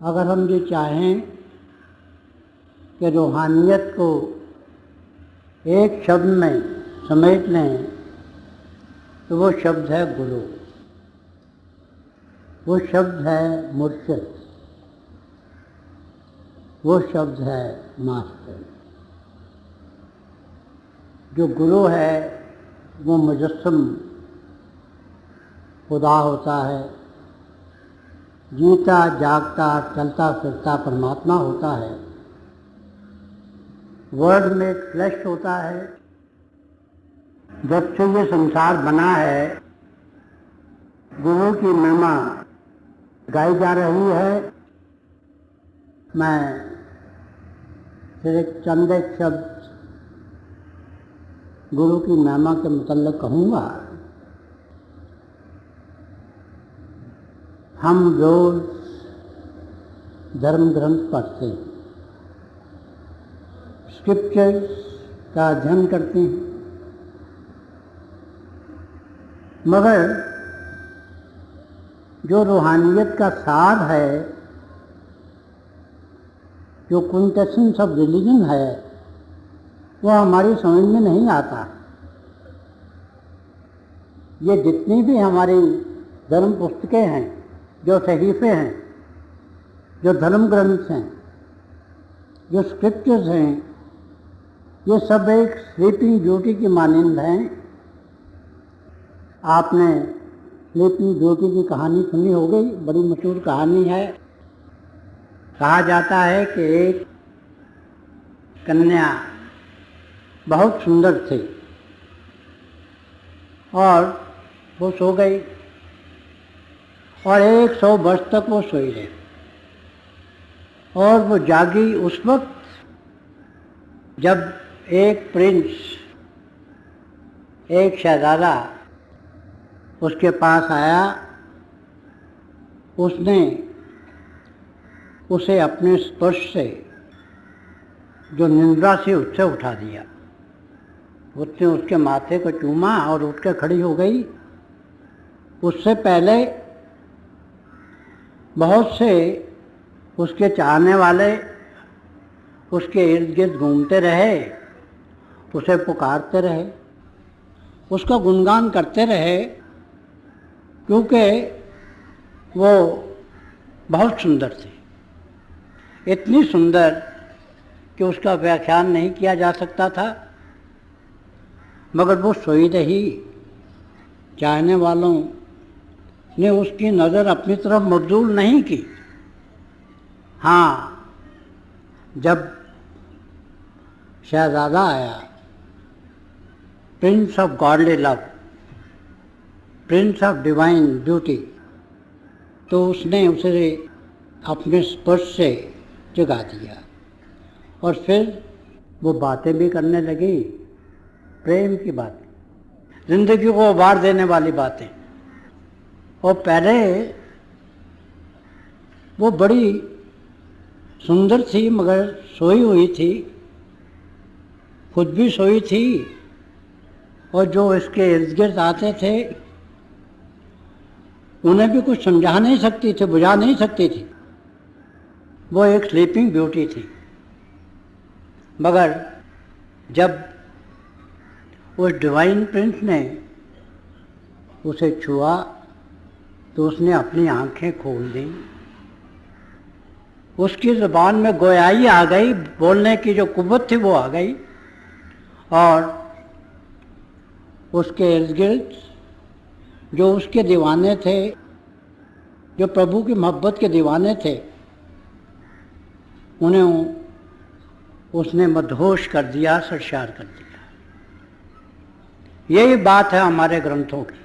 अगर हम ये चाहें कि रूहानियत को एक शब्द में समेट लें तो वो शब्द है गुरु, वो शब्द है मुर्शिद, वो शब्द है मास्टर। जो गुरु है वो मुजस्सम खुदा होता है, जीता जागता चलता फिरता परमात्मा होता है, वर्ड में फ्लैश होता है। जब से ये संसार बना है गुरु की महिमा गाई जा रही है। मैं सिर्फ चंद एक शब्द गुरु की महिमा के मुतल्लिक़ कहूँगा। हम रोज़ धर्म ग्रंथ पढ़ते हैं, स्क्रिप्चर्स का अध्ययन करते हैं, मगर जो रूहानियत का सार है, जो क्विंटेसेंस ऑफ रिलीजन है, वो हमारी समझ में नहीं आता। ये जितनी भी हमारी धर्म पुस्तकें हैं, जो सहीफे हैं, जो धर्म ग्रंथ हैं, जो स्क्रिप्चर्स हैं, ये सब एक स्लीपिंग ब्यूटी की मानंद हैं। आपने स्लीपिंग ब्यूटी की कहानी सुनी होगी, बड़ी मशहूर कहानी है। कहा जाता है कि एक कन्या बहुत सुंदर थी और वो सो गई और 100 वर्ष तक वो सोई रही और वो जागी उस वक्त जब एक प्रिंस, एक शहजादा उसके पास आया। उसने उसे अपने स्पर्श से जो निंद्रा से उससे उठा दिया। उसने उसके माथे को चूमा और उठ कर खड़ी हो गई। उससे पहले बहुत से उसके चाहने वाले उसके इर्द गिर्द घूमते रहे, उसे पुकारते रहे, उसका गुणगान करते रहे, क्योंकि वो बहुत सुंदर थी, इतनी सुंदर कि उसका व्याख्यान नहीं किया जा सकता था। मगर वो सोई रही। चाहने वालों ने उसकी नज़र अपनी तरफ मबजूल नहीं की। हाँ, जब शहजादा आया, Prince of godly love, Prince of divine beauty, तो उसने उसे अपने स्पर्श से जगा दिया और फिर वो बातें भी करने लगी, प्रेम की बातें, जिंदगी को उबार देने वाली बातें। और पहले वो बड़ी सुंदर थी मगर सोई हुई थी, खुद भी सोई थी और जो इसके इर्द गिर्द आते थे उन्हें भी कुछ समझा नहीं सकती थी, बुझा नहीं सकती थी। वो एक स्लीपिंग ब्यूटी थी। मगर जब उस डिवाइन प्रिंस ने उसे छुआ तो उसने अपनी आंखें खोल दी। उसकी ज़ुबान में गोयाई आ गई, बोलने की जो कुव्वत थी वो आ गई और उसके इर्द गिर्द जो उसके दीवाने थे, जो प्रभु की मोहब्बत के दीवाने थे, उन्हें उसने मदहोश कर दिया, सरशार कर दिया। यही बात है हमारे ग्रंथों की,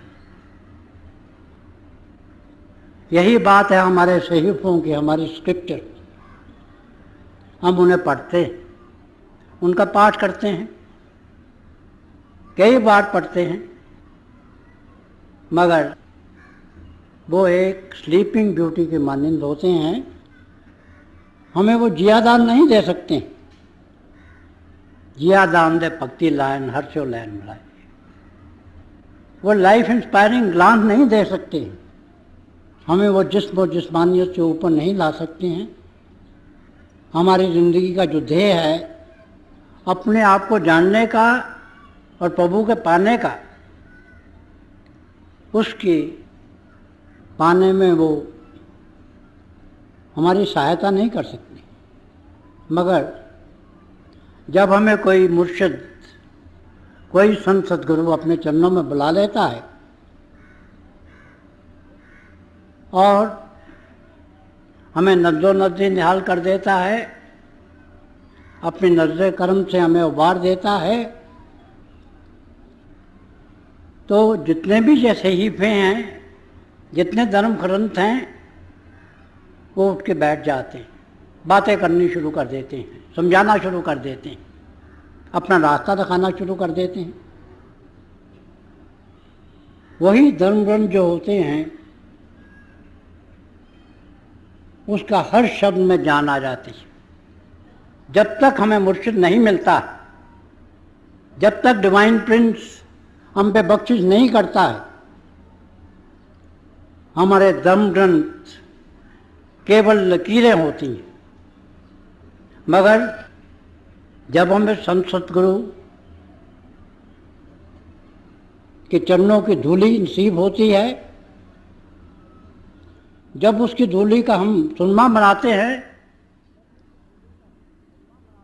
यही बात है हमारे सहीफों की, हमारी स्क्रिप्चर। हम उन्हें पढ़ते हैं, उनका पाठ करते हैं, कई बार पढ़ते हैं, मगर वो एक स्लीपिंग ब्यूटी के मानंद होते हैं। हमें वो जियादान नहीं दे सकते। जियादान दे भक्ति लाइन हर्षो लैन मिलाए, वो लाइफ इंस्पायरिंग ग्लांस नहीं दे सकते। हमें वो जिस्म और जिस्मानियत से ऊपर नहीं ला सकते हैं। हमारी ज़िंदगी का जो ध्येय है अपने आप को जानने का और प्रभु के पाने का, उसकी पाने में वो हमारी सहायता नहीं कर सकती। मगर जब हमें कोई मुर्शिद, कोई संत सद्गुरु अपने चरणों में बुला लेता है और हमें नजो नज़ी निहाल कर देता है, अपनी नज़र कर्म से हमें उबार देता है, तो जितने भी ये सहीफे हैं, जितने धर्म ग्रंथ हैं, वो उठ के बैठ जाते हैं, बातें करनी शुरू कर देते हैं, समझाना शुरू कर देते हैं, अपना रास्ता दिखाना शुरू कर देते हैं। वही धर्म ग्रंथ जो होते हैं उसका हर शब्द में जान आ जाती है। जब तक हमें मुर्शिद नहीं मिलता, जब तक डिवाइन प्रिंस हम पे बख्शिश नहीं करता है, हमारे धर्म ग्रंथ केवल लकीरें होती हैं। मगर जब हमें संत सद्गुरु के चरणों की धूली नसीब होती है, जब उसकी धूली का हम सुरमा बनाते हैं,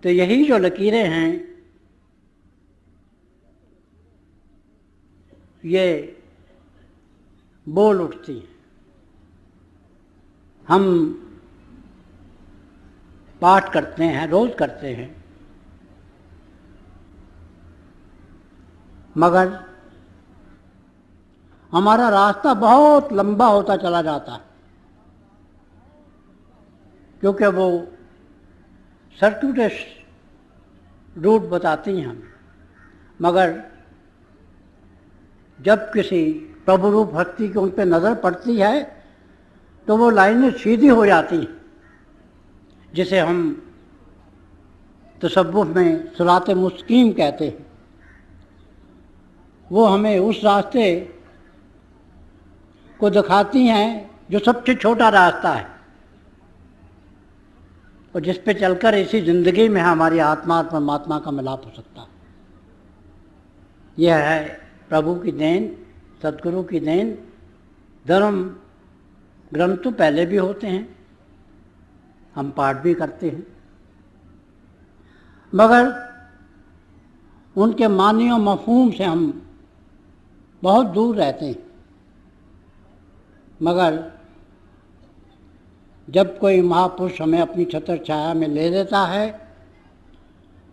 तो यही जो लकीरें हैं ये बोल उठती हैं। हम पाठ करते हैं, रोज करते हैं, मगर हमारा रास्ता बहुत लंबा होता चला जाता है, क्योंकि वो सर्क्यूटस रूट बताती हैं हमें। मगर जब किसी प्रभु रूप भक्ति की उन पर नज़र पड़ती है तो वो लाइनें सीधी हो जाती हैं, जिसे हम तसव्वुफ़ में सिरात मुस्तकीम कहते हैं। वो हमें उस रास्ते को दिखाती हैं जो सबसे छोटा रास्ता है और जिस पे चलकर इसी ज़िंदगी में हमारी आत्मा और परमात्मा का मिलाप हो सकता है। यह है प्रभु की देन, सद्गुरु की देन। धर्म ग्रंथ तो पहले भी होते हैं, हम पाठ भी करते हैं, मगर उनके मानी और मफ़हूम से हम बहुत दूर रहते हैं। मगर जब कोई महापुरुष हमें अपनी छत्र छाया में ले लेता है,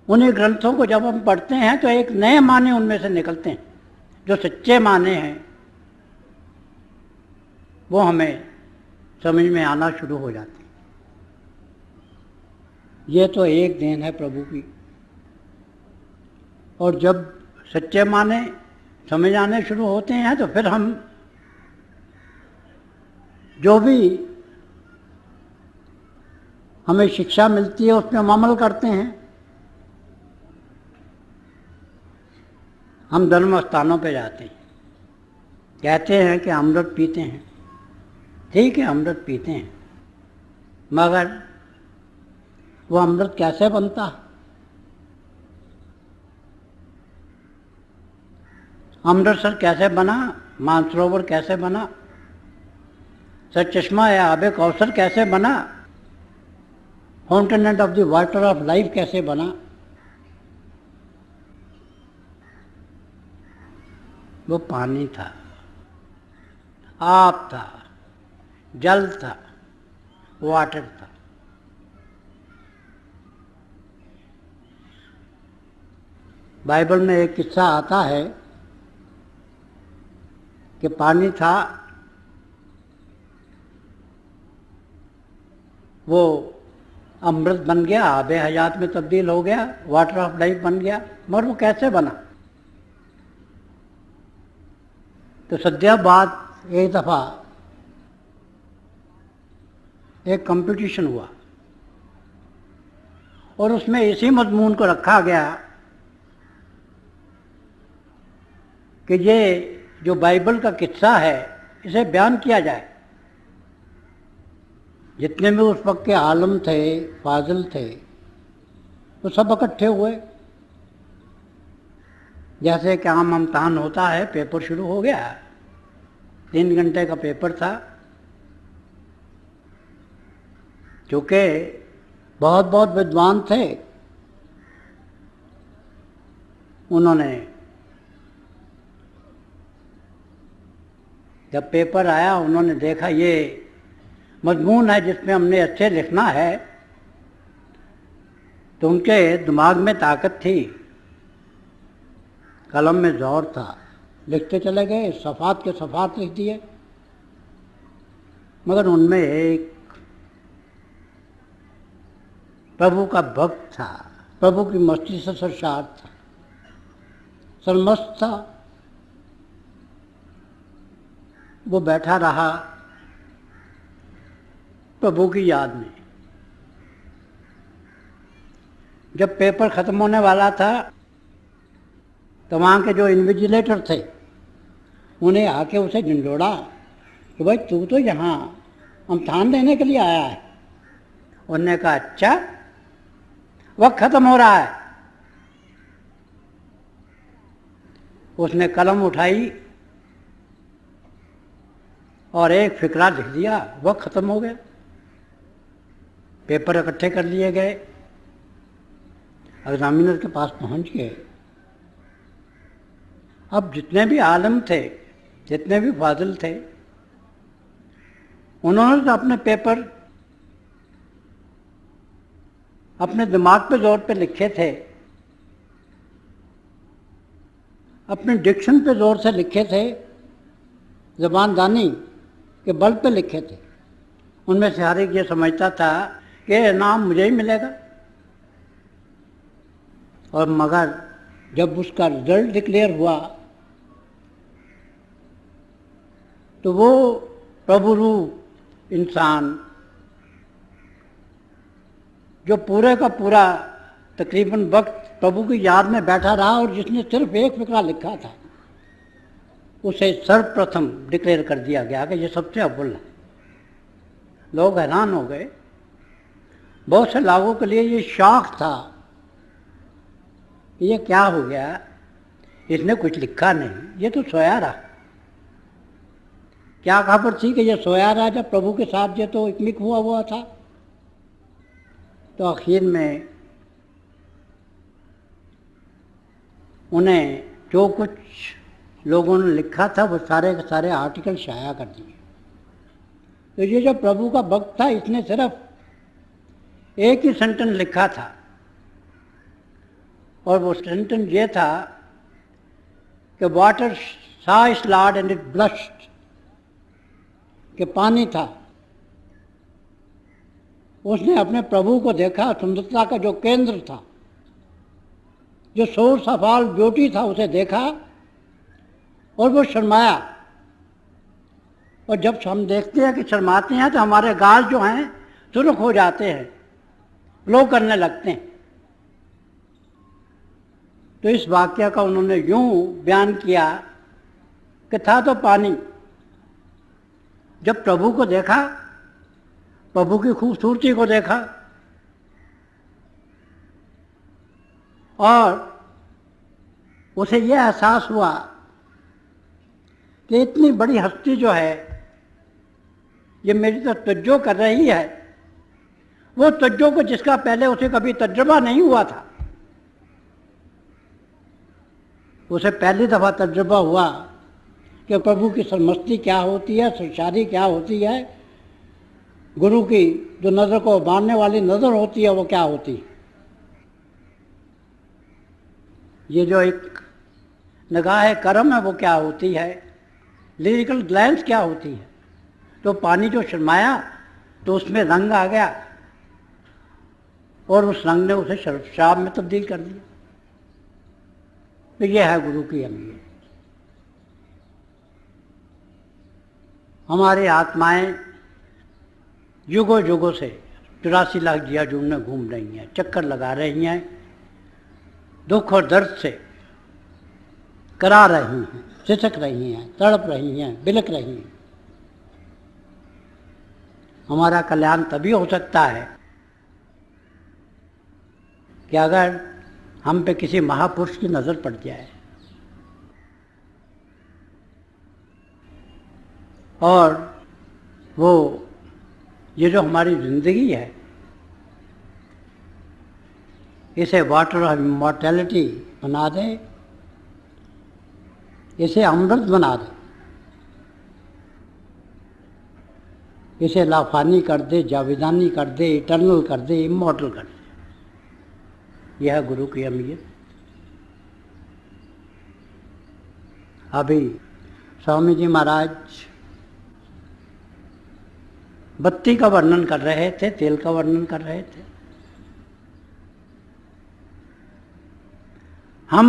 उन्हीं ग्रंथों को जब हम पढ़ते हैं तो एक नए माने उनमें से निकलते हैं, जो सच्चे माने हैं वो हमें समझ में आना शुरू हो जाते हैं। ये तो एक देन है प्रभु की। और जब सच्चे माने समझ आने शुरू होते हैं तो फिर हम जो भी हमें शिक्षा मिलती है उसमें हम अमल करते हैं। हम धर्म स्थानों पे जाते हैं, कहते हैं कि अमृत पीते हैं, ठीक है अमृत पीते हैं, मगर वो अमृत कैसे बनता? अमृतसर कैसे बना? मानसरोवर कैसे बना? सर चश्मा या आबे कौसर कैसे बना? Fountain of the water of life कैसे बना? वो पानी था, आप था, जल था, वाटर था। बाइबल में एक किस्सा आता है कि पानी था, वो अमृत बन गया, आबे हयात में तब्दील हो गया, वाटर ऑफ लाइफ बन गया। मगर वो कैसे बना? तो सद्या बाद एक दफ़ा एक कंपटीशन हुआ और उसमें इसी मजमून को रखा गया कि ये जो बाइबल का किस्सा है इसे बयान किया जाए। जितने भी उस वक्त के आलम थे, फाजिल थे, वो सब इकट्ठे हुए। जैसे कि आम इम्तहान होता है, पेपर शुरू हो गया, 3 घंटे का पेपर था। क्योंकि बहुत बहुत विद्वान थे, उन्होंने जब पेपर आया, उन्होंने देखा ये मजमून है जिसमें हमने अच्छे लिखना है, तो उनके दिमाग में ताकत थी, कलम में जोर था, लिखते चले गए, सफ़ात के सफ़ात लिख दिए। मगर उनमें एक प्रभु का भक्त था, प्रभु की मस्ती से सरशार था, सरमस्त था। वो बैठा रहा प्रभु की याद में। जब पेपर ख़त्म होने वाला था तो वहाँ के जो इन्विजिलेटर थे उन्हें आके उसे झंझोड़ा कि भाई तू तो यहाँ इम्तहान देने के लिए आया है। उन्होंने कहा अच्छा, वक्त ख़त्म हो रहा है। उसने कलम उठाई और एक फिकरा लिख दिया, वक्त ख़त्म हो गया। पेपर इकट्ठे कर लिए गए, एग्जामिनर के पास पहुंच गए। अब जितने भी आलम थे, जितने भी फाजिल थे, उन्होंने तो अपने पेपर अपने दिमाग पे जोर पे लिखे थे, अपने डिक्शन पे जोर से लिखे थे, ज़बानदानी के बल पे लिखे थे। उनमें से हर एक ये समझता था कि इनाम मुझे ही मिलेगा। और मगर जब उसका रिजल्ट डिक्लेयर हुआ तो वो प्रभु रूप इंसान जो पूरे का पूरा तकरीबन वक्त प्रभु की याद में बैठा रहा और जिसने सिर्फ एक फिक्रा लिखा था, उसे सर्वप्रथम डिक्लेयर कर दिया गया कि ये सबसे अव्वल है। लोग हैरान हो गए। बहुत से लोगों के लिए ये शौक था कि ये क्या हो गया, इसने कुछ लिखा नहीं, ये तो सोया रहा। क्या खबर थी कि ये सोया रहा जब प्रभु के साथ ये तो इकमिक हुआ था। तो आखिर में उन्हें जो कुछ लोगों ने लिखा था वो सारे के सारे आर्टिकल शाया कर दिए। तो ये जो प्रभु का भक्त था, इसने सिर्फ एक ही सेंटेंस लिखा था और वो सेंटेंस ये था कि water saw his Lord and it blushed, कि पानी था, उसने अपने प्रभु को देखा, सुंदरता का जो केंद्र था, जो सोर्स ऑफ ऑल ब्यूटी था, उसे देखा और वो शर्माया। और जब हम देखते हैं कि शर्माते हैं तो हमारे गाल जो हैं सुर्ख हो जाते हैं, ग्लो करने लगते हैं। तो इस वाक्य का उन्होंने यूं बयान किया कि था तो पानी, जब प्रभु को देखा, प्रभु की खूबसूरती को देखा और उसे यह एहसास हुआ कि इतनी बड़ी हस्ती जो है ये मेरी तो तवज्जो कर रही है, वो तवज्जो को जिसका पहले उसे कभी तजुर्बा नहीं हुआ था, उसे पहली दफ़ा तजुर्बा हुआ कि प्रभु की सरमस्ती क्या होती है, सरशारी क्या होती है, गुरु की जो नज़र को मारने वाली नज़र होती है वो क्या होती है। ये जो एक निगाह करम है वो क्या होती है, लिरिकल ग्लैंस क्या होती है। तो पानी जो शर्माया तो उसमें रंग आ गया और उस रंग ने उसे शराब में तब्दील कर दिया। तो यह है गुरु की अहमियत। हमारी आत्माएं युगों युगों से 84 लाख जिया जून में घूम रही हैं, चक्कर लगा रही हैं, दुख और दर्द से करा रही हैं, सिसक रही हैं, तड़प रही हैं, बिलक रही हैं। हमारा कल्याण तभी हो सकता है कि अगर हम पे किसी महापुरुष की नज़र पड़ जाए और वो ये जो हमारी ज़िंदगी है इसे वाटर ऑफ इमॉर्टैलिटी बना दे, इसे अमृत बना दे, इसे लाफानी कर दे, जाविदानी कर दे, इटर्नल कर दे, इमॉर्टल कर दे। यह है गुरु की अहमियत। अभी स्वामी जी महाराज बत्ती का वर्णन कर रहे थे, तेल का वर्णन कर रहे थे। हम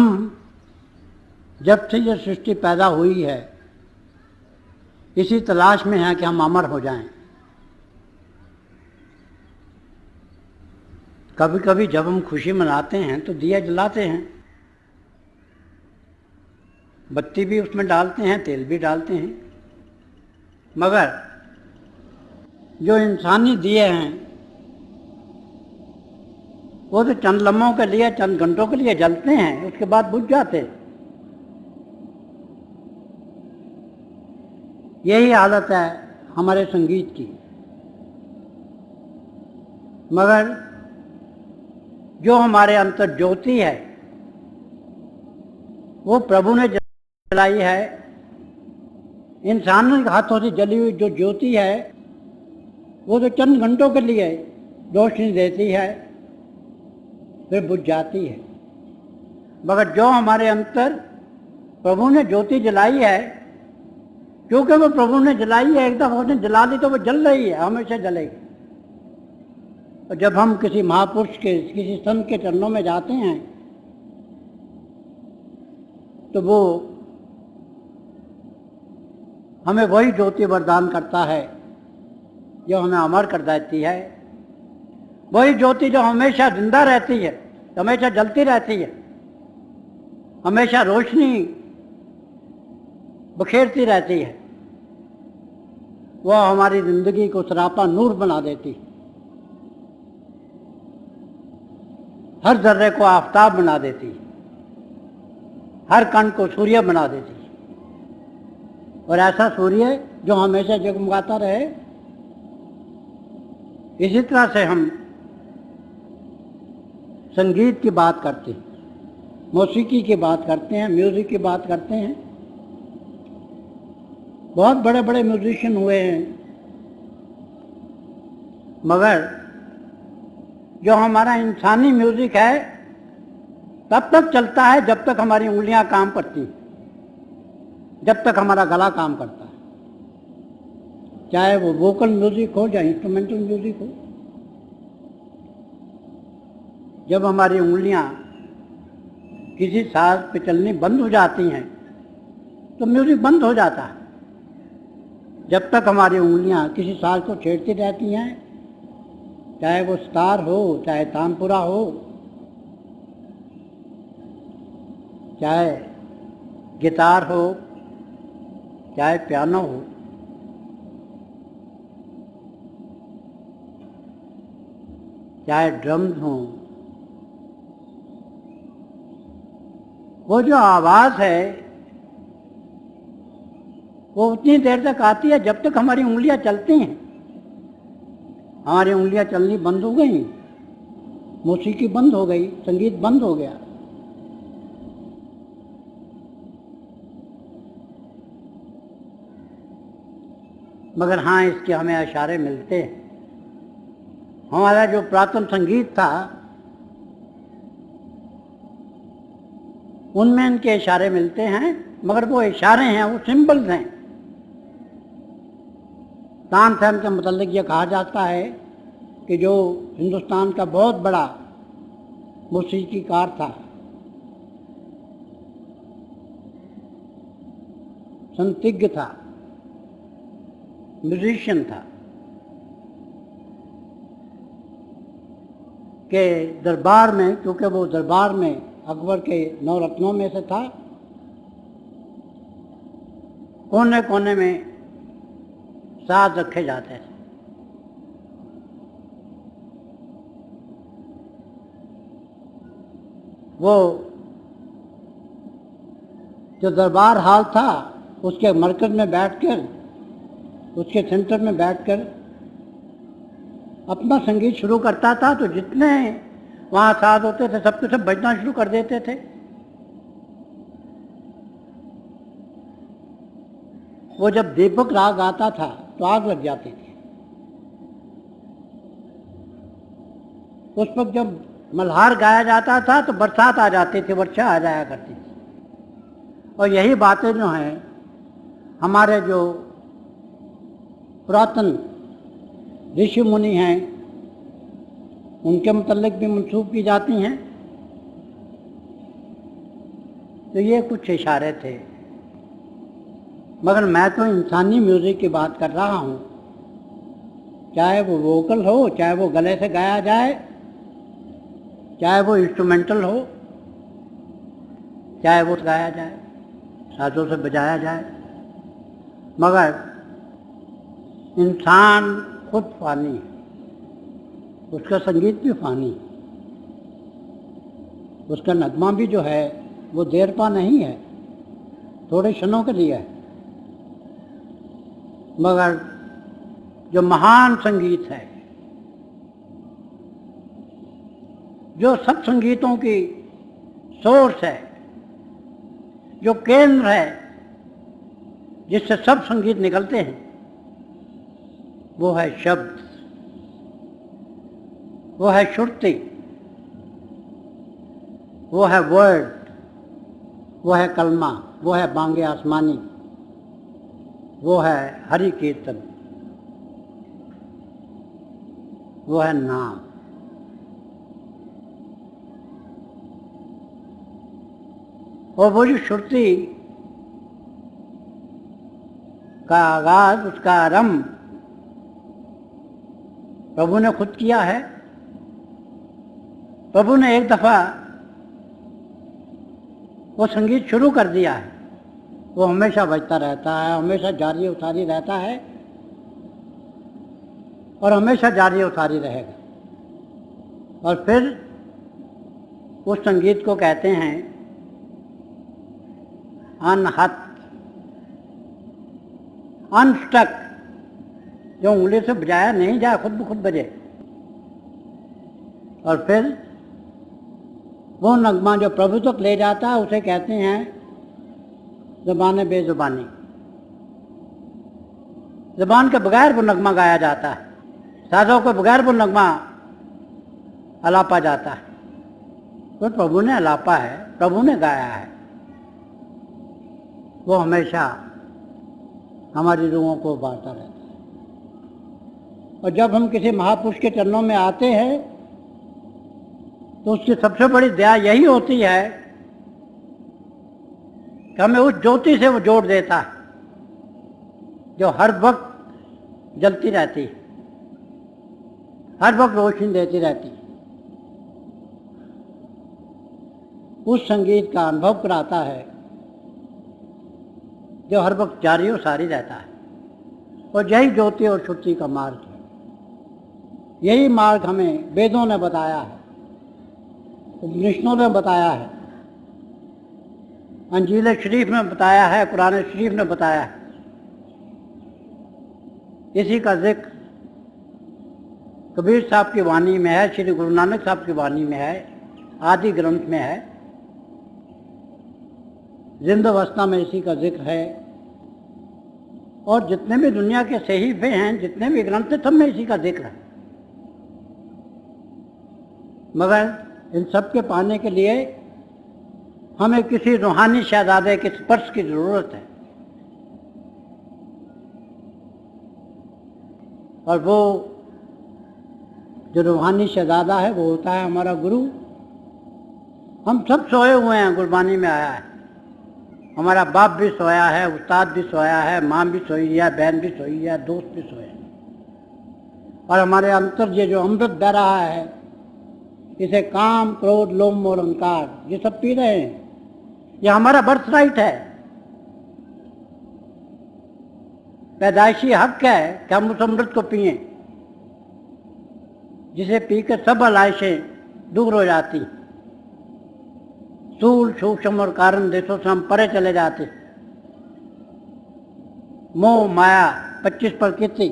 जब से ये सृष्टि पैदा हुई है इसी तलाश में हैं कि हम अमर हो जाएं। कभी कभी जब हम खुशी मनाते हैं तो दिया जलाते हैं, बत्ती भी उसमें डालते हैं, तेल भी डालते हैं, मगर जो इंसानी दिए हैं वो तो चंद लम्हों के लिए, चंद घंटों के लिए जलते हैं, उसके बाद बुझ जाते। यही हालत है हमारे संगीत की। मगर जो हमारे अंतर ज्योति है वो प्रभु ने जलाई है। इंसान के हाथों से जली हुई जो ज्योति है वो तो चंद घंटों के लिए रोशनी देती है, फिर बुझ जाती है। मगर जो हमारे अंतर प्रभु ने ज्योति जलाई है, क्योंकि वो प्रभु ने जलाई है, एकदम उसने जला दी तो वो जल रही है, हमेशा जलेगी। और जब हम किसी महापुरुष के, किसी संत के चरणों में जाते हैं तो वो हमें वही ज्योति वरदान करता है जो हमें अमर कर देती है, वही ज्योति जो हमेशा जिंदा रहती है, हमेशा जलती रहती है, हमेशा रोशनी बखेरती रहती है। वह हमारी जिंदगी को सरापा नूर बना देती है, हर जर्रे को आफताब बना देती है, हर कण को सूर्य बना देती है। और ऐसा सूर्य जो हमेशा जगमगाता रहे। इसी तरह से हम संगीत की बात करते हैं, मौसीकी की बात करते हैं, म्यूजिक की बात करते हैं। बहुत बड़े बड़े म्यूजिशियन हुए हैं, मगर जो हमारा इंसानी म्यूजिक है तब तक चलता है जब तक हमारी उंगलियां काम करती हैं, जब तक हमारा गला काम करता है, चाहे वो वोकल म्यूजिक हो या इंस्ट्रूमेंटल म्यूजिक हो। जब हमारी उंगलियां किसी साज पे चलनी बंद हो जाती हैं तो म्यूजिक बंद हो जाता है। जब तक हमारी उंगलियां किसी साज को छेड़ती रहती हैं, चाहे वो सितार हो, चाहे तानपुरा हो, चाहे गिटार हो, चाहे पियानो हो, चाहे ड्रम्स हो, वो जो आवाज़ है वो उतनी देर तक आती है जब तक हमारी उंगलियां चलती हैं। हमारी उंगलियां चलनी बंद हो गई, मौसीकी बंद हो गई, संगीत बंद हो गया। मगर हाँ, इसके हमें इशारे मिलते हैं। हमारा जो पुरातन संगीत था उनमें इनके इशारे मिलते हैं, मगर वो इशारे हैं, वो सिंबल्स हैं। तानसेन के मतलब ये कहा जाता है कि जो हिंदुस्तान का बहुत बड़ा मौसीकीकार था, संदिग्ध था, म्यूजिशियन था, के दरबार में, क्योंकि वो दरबार में अकबर के 9 रत्नों में से था, कोने कोने में साज रखे जाते थे। वो जो दरबार हाल था उसके मरकज में बैठकर, उसके सेंटर में बैठकर अपना संगीत शुरू करता था, तो जितने वहाँ साथ होते थे सबके सब बजना शुरू कर देते थे। वो जब दीपक राग आता था तो आग लग जाती थी। उस वक्त जब मल्हार गाया जाता था तो बरसात आ जाती थी, वर्षा आ जाया करती थी। और यही बातें जो हैं हमारे जो पुरातन ऋषि मुनि हैं उनके मुतल्लिक भी मंसूब की जाती हैं। तो ये कुछ इशारे थे, मगर मैं तो इंसानी म्यूज़िक की बात कर रहा हूँ, चाहे वो वोकल हो, चाहे वो गले से गाया जाए, चाहे वो इंस्ट्रूमेंटल हो, चाहे वो गाया जाए, साजों से बजाया जाए, मगर इंसान खुद फानी है, उसका संगीत भी फानी है, उसका नगमा भी जो है वो देर पा नहीं है, थोड़े क्षणों के लिए है। मगर जो महान संगीत है, जो सब संगीतों की सोर्स है, जो केंद्र है जिससे सब संगीत निकलते हैं, वो है शब्द, वो है श्रुति, वो है वर्ड, वो है कलमा, वो है बांगे आसमानी, वो है हरि कीर्तन, वो है नाम। और वो जो श्रुति का आगाज, उसका आरंभ प्रभु ने खुद किया है। प्रभु ने एक दफा वो संगीत शुरू कर दिया है, वो हमेशा बजता रहता है, हमेशा जारी उतारी रहता है और हमेशा जारी उतारी रहेगा। और फिर उस संगीत को कहते हैं अनहत, अनस्टक, जो उंगली से बजाया नहीं जाए, खुद ब खुद बजे। और फिर वो नगमा जो प्रभु तक ले जाता है उसे कहते हैं ज़बान बेज़ुबानी। ज़बान के बगैर वो नगमा गाया जाता है, साज़ों के बगैर वो नगमा अलापा जाता है। तो प्रभु ने अलापा है, प्रभु ने गाया है, वो हमेशा हमारी रूहों को उबारता रहता है। और जब हम किसी महापुरुष के चरणों में आते हैं तो उसकी सबसे बड़ी दया यही होती है कि हमें उस ज्योति से वो जोड़ देता है जो हर वक्त जलती रहती है, हर वक्त रोशनी देती रहती है। उस संगीत का अनुभव कराता है जो हर वक्त जारी और सारी रहता है। और यही ज्योति और श्रुति का मार्ग है। यही मार्ग हमें वेदों ने बताया है, उपनिषदों ने बताया है, अंजील शरीफ में बताया है, कुरान शरीफ ने बताया है। इसी का जिक्र कबीर साहब की वाणी में है, श्री गुरु नानक साहब की वाणी में है, आदि ग्रंथ में है, जिंद अवस्था में इसी का जिक्र है। और जितने भी दुनिया के सहीफे हैं, जितने भी ग्रंथ हैं, सब में इसी का जिक्र है। मगर इन सब के पाने के लिए हमें किसी रूहानी शहजादे के स्पर्श की जरूरत है। और वो जो रूहानी शहजादा है वो होता है हमारा गुरु। हम सब सोए हुए हैं, गुरबानी में आया है। हमारा बाप भी सोया है, उस्ताद भी सोया है, माँ भी सोई है, बहन भी सोई है, दोस्त भी सोए हैं। और हमारे अंतर ये जो अमृत बह रहा है, इसे काम, क्रोध, लोभ, मोह, अहंकार ये सब पी रहे हैं। ये हमारा बर्थ राइट है, पैदाइशी हक है कि हम उस अमृत को पिए, जिसे पी कर सब आलाइशें दूर हो जाती। स्थूल सूक्ष्म और कारण देशों से हम परे चले जाते। मोह माया 25 प्रकृति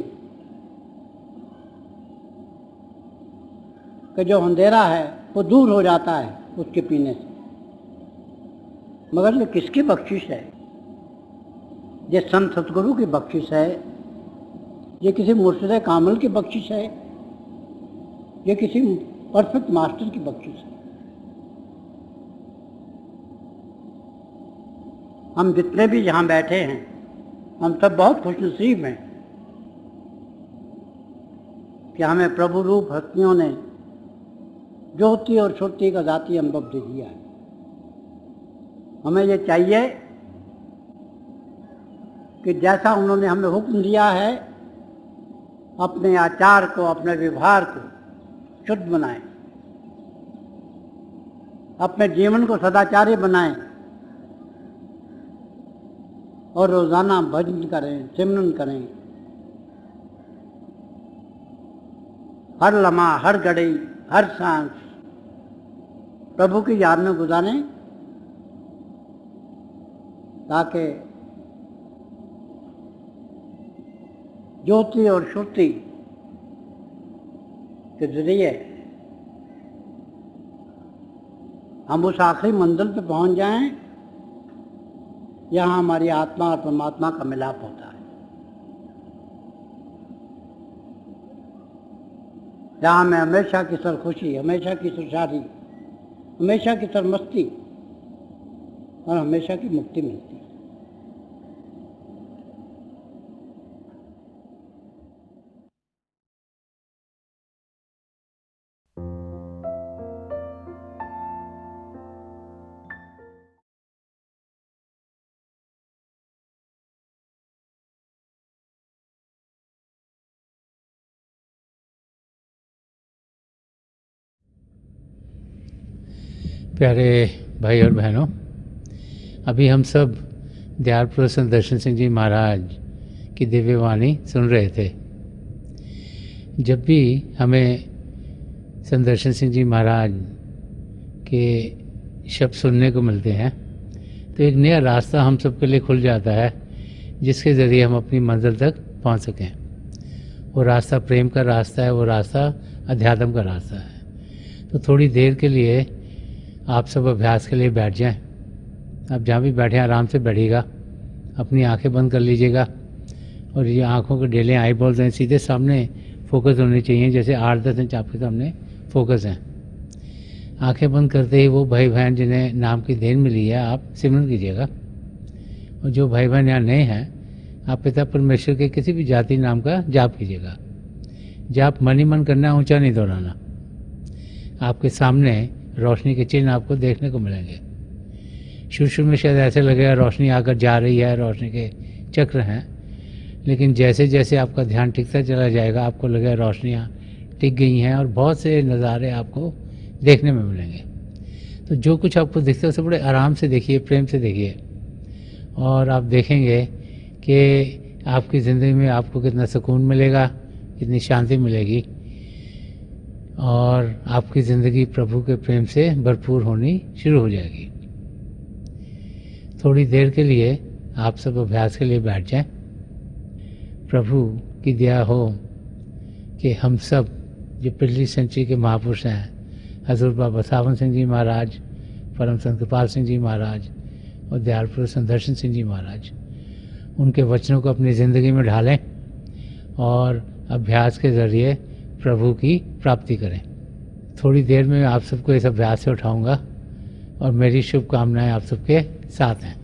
कि जो अंधेरा है वो दूर हो जाता है उसके पीने से। मगर ये किसकी बख्शिश है? ये संत सतगुरु की बख्शिश है, ये किसी मुर्शिद कामिल की बख्शिश है, ये किसी परफेक्ट मास्टर की बख्शिश है। हम जितने भी यहाँ बैठे हैं हम सब बहुत खुशनसीब हैं कि हमें प्रभु रूप हस्तियों ने ज्योति और श्रुति का जाति अनुभव दे दिया है। हमें ये चाहिए कि जैसा उन्होंने हमें हुक्म दिया है अपने आचार को, अपने व्यवहार को शुद्ध बनाएं, अपने जीवन को सदाचारी बनाएं और रोजाना भजन करें, सिमरन करें। हर लम्हा, हर घड़ी, हर सांस प्रभु की याद में गुजारें ताकि ज्योति और श्रुति के जरिए हम उस आखिरी मंजिल पे पहुंच जाएं जहां हमारी आत्मा और परमात्मा का मिलाप होता है, जहां में हमेशा की सर खुशी, हमेशा की सर शादी, हमेशा की सर मस्ती और हमेशा की मुक्ति मिलती है। प्यारे भाई और बहनों, अभी हम सब दयालपुर संत दर्शन सिंह जी महाराज की दिव्य वाणी सुन रहे थे। जब भी हमें संत दर्शन सिंह जी महाराज के शब्द सुनने को मिलते हैं तो एक नया रास्ता हम सब के लिए खुल जाता है जिसके ज़रिए हम अपनी मंजिल तक पहुंच सकें। वो रास्ता प्रेम का रास्ता है, वो रास्ता अध्यात्म का रास्ता है। तो थोड़ी देर के लिए आप सब अभ्यास के लिए बैठ जाएं। आप जहाँ भी बैठे आराम से बैठिएगा, अपनी आंखें बंद कर लीजिएगा और ये आंखों के डेले आई बॉल्स हैं सीधे सामने फोकस होने चाहिए, जैसे 8-10 इंच आपके सामने फोकस हैं। आंखें बंद करते ही वो भाई बहन जिन्हें नाम की देन मिली है आप सिमरन कीजिएगा, और जो भाई बहन यहाँ नए हैं आप पिता परमेश्वर के किसी भी जाति नाम का जाप कीजिएगा। जाप मन ही मन करना, ऊंचा नहीं दोहराना। आपके सामने रोशनी के चिन्ह आपको देखने को मिलेंगे। शुरू में शायद ऐसे लगेगा रोशनी आकर जा रही है, रोशनी के चक्र हैं, लेकिन जैसे जैसे आपका ध्यान टिकता चला जाएगा आपको लगेगा रोशनियाँ टिक गई हैं और बहुत से नज़ारे आपको देखने में मिलेंगे। तो जो कुछ आपको दिखता है उसे बड़े आराम से देखिए, प्रेम से देखिए, और आप देखेंगे कि आपकी ज़िंदगी में आपको कितना सुकून मिलेगा, कितनी शांति मिलेगी और आपकी ज़िंदगी प्रभु के प्रेम से भरपूर होनी शुरू हो जाएगी। थोड़ी देर के लिए आप सब अभ्यास के लिए बैठ जाएं। प्रभु की दया हो कि हम सब जो पिछली सेंचुरी के महापुरुष हैं, हजूर बाबा सावन सिंह जी महाराज, परम संत कृपाल सिंह जी महाराज और दयालपुर संत दर्शन सिंह जी महाराज, उनके वचनों को अपनी ज़िंदगी में ढालें और अभ्यास के ज़रिए प्रभु की प्राप्ति करें। थोड़ी देर में आप सबको इस अभ्यास से उठाऊंगा और मेरी शुभकामनाएं आप सबके साथ हैं।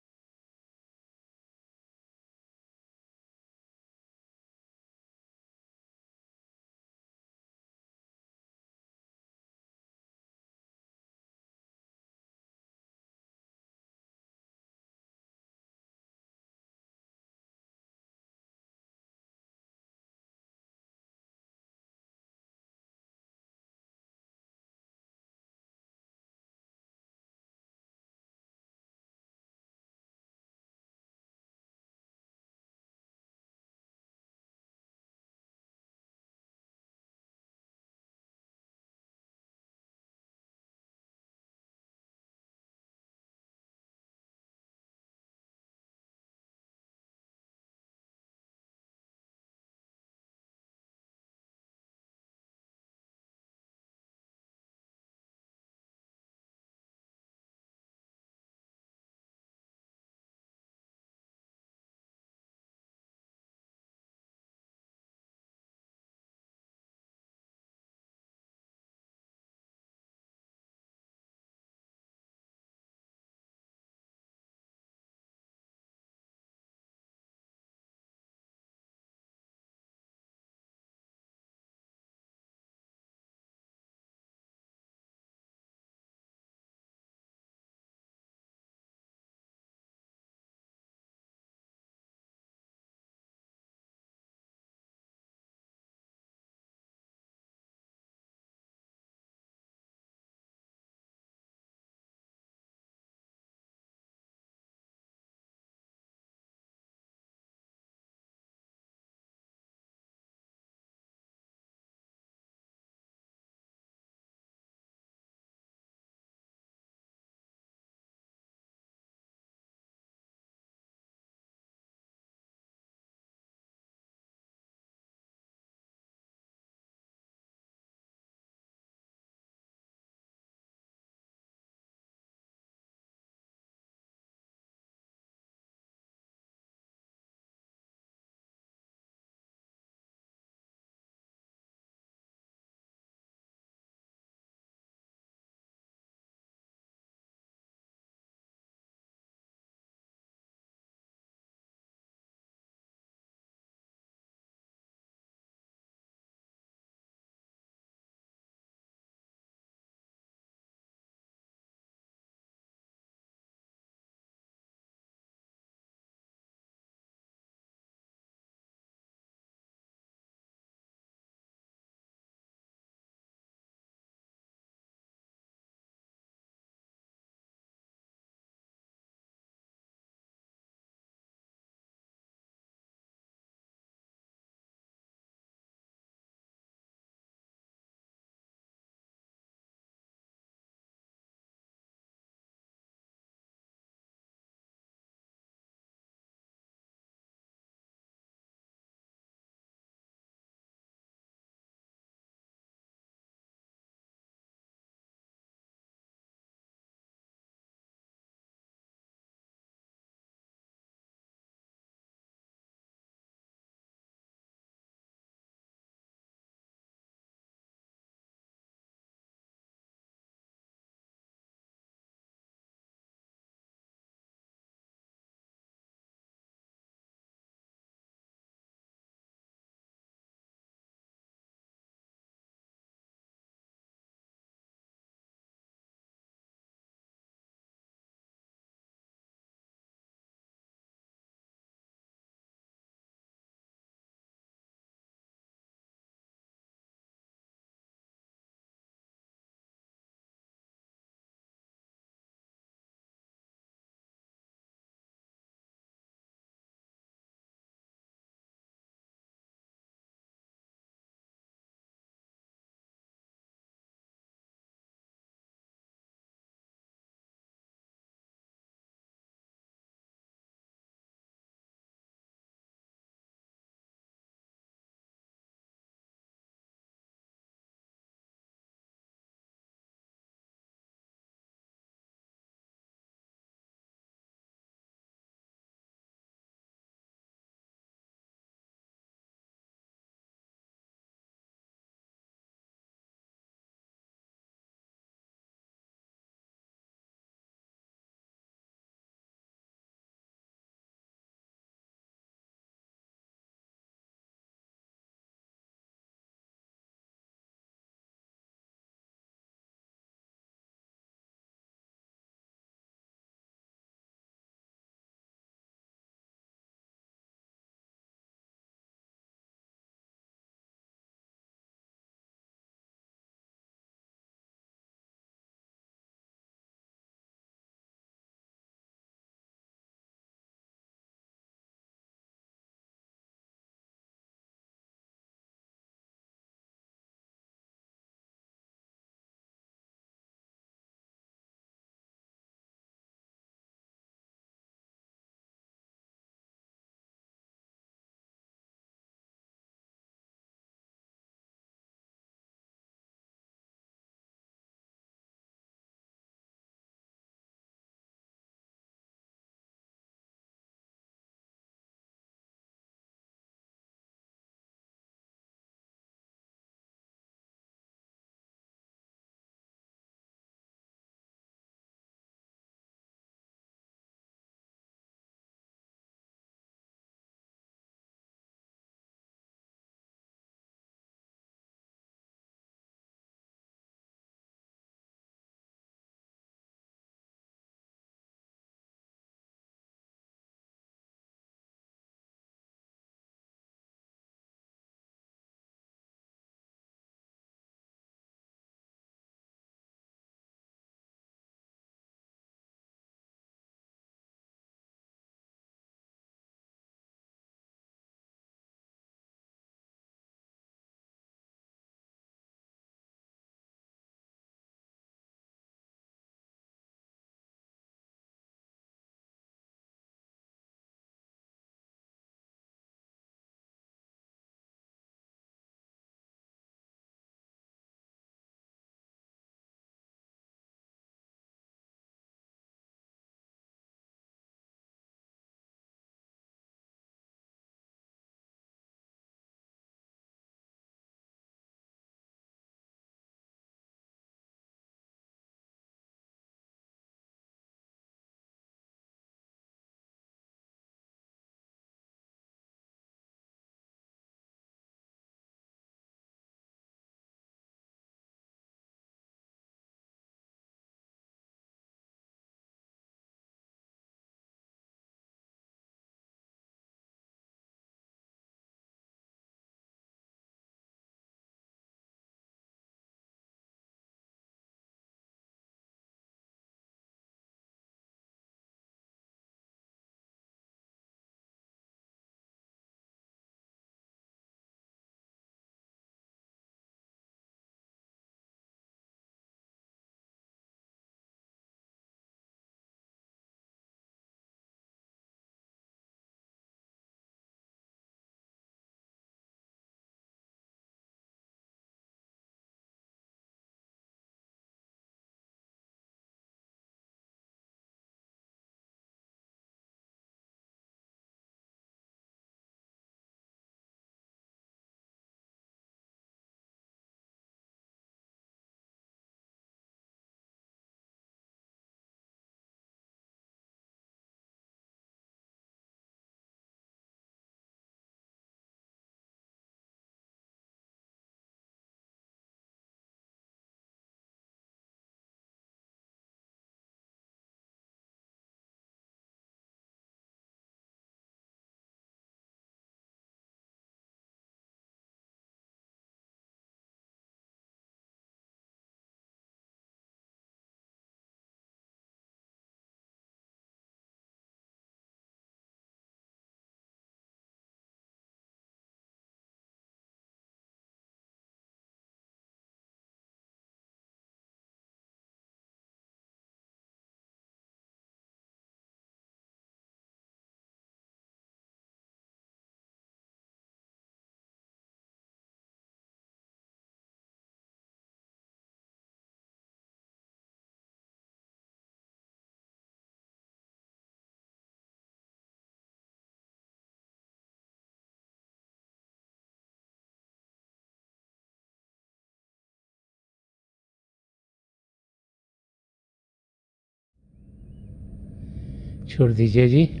छोड़ दीजिए जी।